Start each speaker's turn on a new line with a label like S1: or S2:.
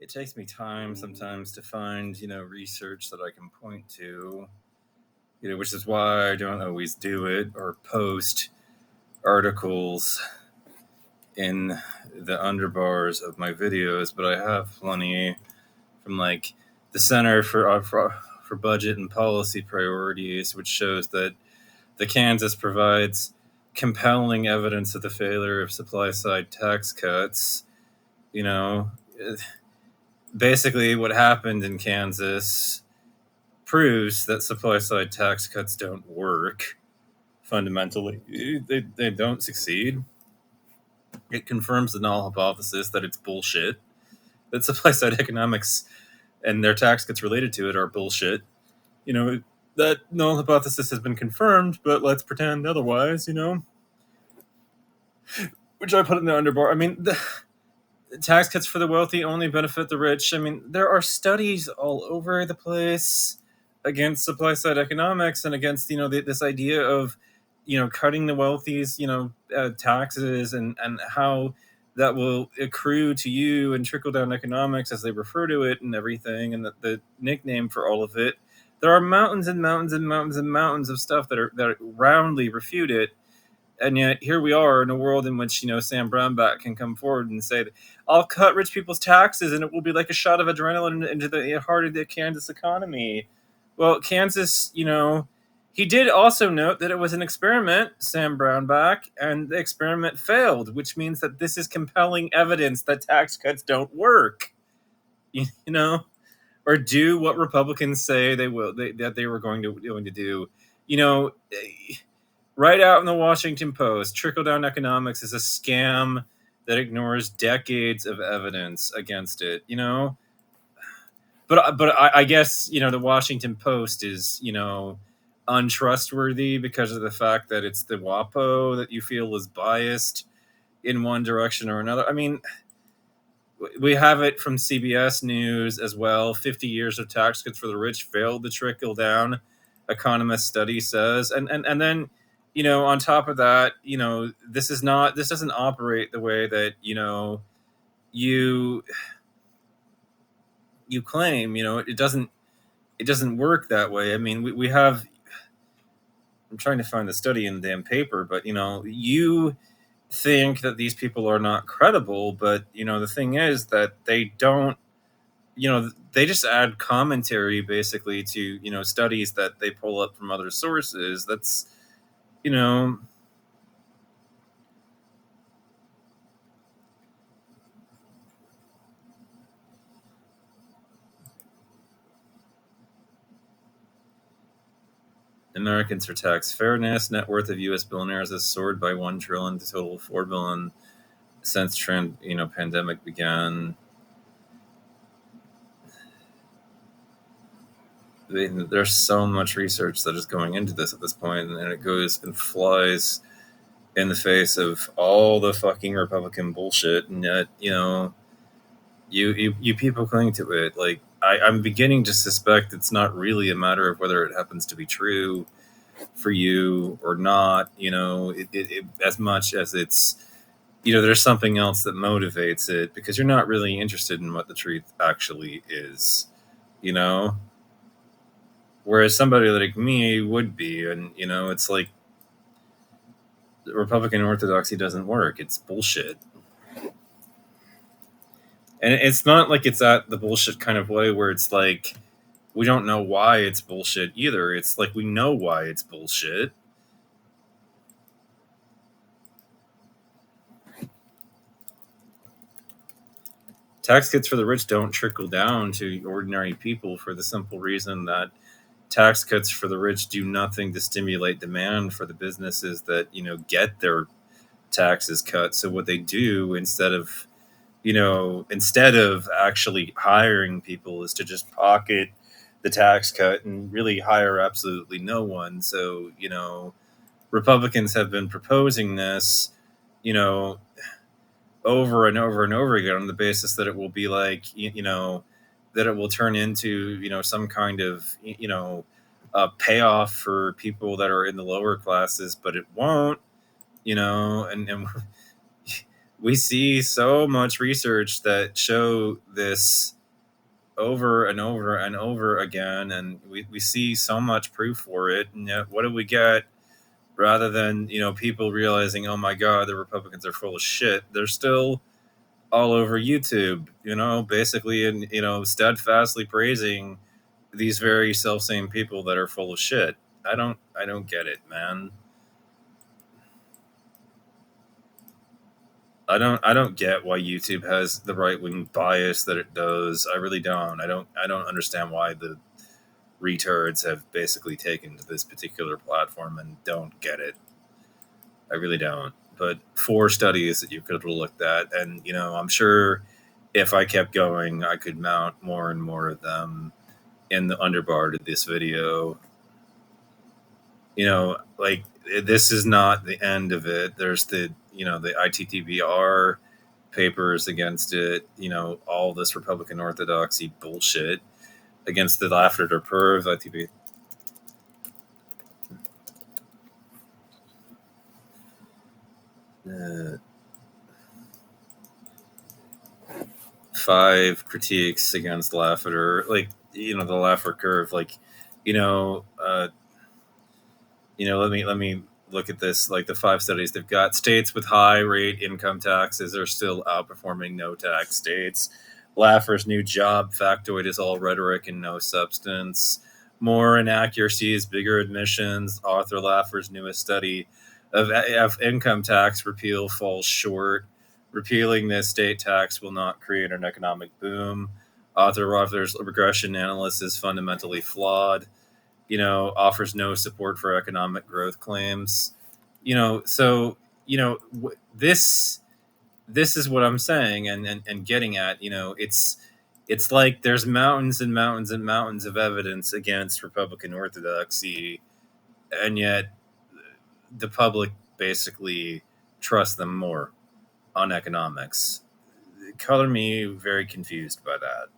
S1: it takes me time sometimes to find, research that I can point to, which is why I don't always do it or post articles in the underbars of my videos, but I have plenty from like the Center for Budget and Policy Priorities, which shows that the Kansas provides compelling evidence of the failure of supply side tax cuts. You know, basically, what happened in Kansas proves that supply side tax cuts don't work. Fundamentally, they don't succeed. It confirms the null hypothesis that it's bullshit. That supply side economics and their tax cuts related to it are bullshit. That null hypothesis has been confirmed, but let's pretend otherwise, Which I put in the underbar. I mean, the tax cuts for the wealthy only benefit the rich. I mean, there are studies all over the place against supply side economics and against, this idea of, cutting the wealthy's, taxes and how that will accrue to you and trickle down economics, as they refer to it, and everything, and the nickname for all of it. There are mountains and mountains and mountains and mountains of stuff that roundly refute it. And yet here we are in a world in which, Sam Brownback can come forward and say, I'll cut rich people's taxes and it will be like a shot of adrenaline into the heart of the Kansas economy. Well, Kansas, he did also note that it was an experiment, Sam Brownback, and the experiment failed, which means that this is compelling evidence that tax cuts don't work. Or do what Republicans say that they were going to do. Right out in the Washington Post, trickle-down economics is a scam that ignores decades of evidence against it, But I guess, the Washington Post is, untrustworthy because of the fact that it's the WAPO that you feel is biased in one direction or another. I mean, we have it from CBS News as well. 50 years of tax cuts for the rich failed to trickle down, economist study says. And then, on top of that, this doesn't operate the way that, you claim. It doesn't work that way. I mean, we have, I'm trying to find the study in the damn paper, but, you think that these people are not credible, but, the thing is that they don't, they just add commentary basically to, studies that they pull up from other sources. That's, Americans for tax fairness. Net worth of U.S. billionaires has soared by $1 trillion to total of $4 billion since pandemic began. There's so much research that is going into this at this point, and it goes and flies in the face of all the fucking Republican bullshit, and yet, you people cling to it. Like, I'm beginning to suspect it's not really a matter of whether it happens to be true for you or not, as much as it's, there's something else that motivates it, because you're not really interested in what the truth actually is, whereas somebody like me would be. And, it's like, Republican orthodoxy doesn't work. It's bullshit. And it's not like it's at the bullshit kind of way where it's like, we don't know why it's bullshit either. It's like, we know why it's bullshit. Tax cuts for the rich don't trickle down to ordinary people for the simple reason that tax cuts for the rich do nothing to stimulate demand for the businesses that, get their taxes cut. So what they do instead of actually hiring people is to just pocket the tax cut and really hire absolutely no one. So, Republicans have been proposing this, over and over and over again on the basis that it will be like, that it will turn into, some kind of, a payoff for people that are in the lower classes, but it won't, and We see so much research that show this over and over and over again, and we see so much proof for it. And yet, what do we get? Rather than people realizing, oh my god, the Republicans are full of shit, they're still all over YouTube, basically, and steadfastly praising these very self same people that are full of shit. I don't get it, man. I don't get why YouTube has the right wing bias that it does. I really don't. I don't understand why the retards have basically taken to this particular platform and don't get it. I really don't. But 4 studies that you could have looked at, and I'm sure if I kept going, I could mount more and more of them in the underbar to this video. Like, this is not the end of it. There's the ITTBR papers against it. All this Republican orthodoxy bullshit against the Laffer Perv ITB. 5 critiques against Laffer, like the Laffer curve, like you know, uh, let me look at this. Like the 5 studies they've got, states with high rate income taxes are still outperforming no tax states. Laffer's new job factoid is all rhetoric and no substance. More inaccuracies, bigger admissions. Arthur Laffer's newest study of income tax repeal falls short. Repealing the estate tax will not create an economic boom. Arthur Laffer's regression analysis is fundamentally flawed. Offers no support for economic growth claims. So this is what I'm saying and getting at. It's like there's mountains and mountains and mountains of evidence against Republican orthodoxy, and yet the public basically trusts them more on economics. Color me very confused by that.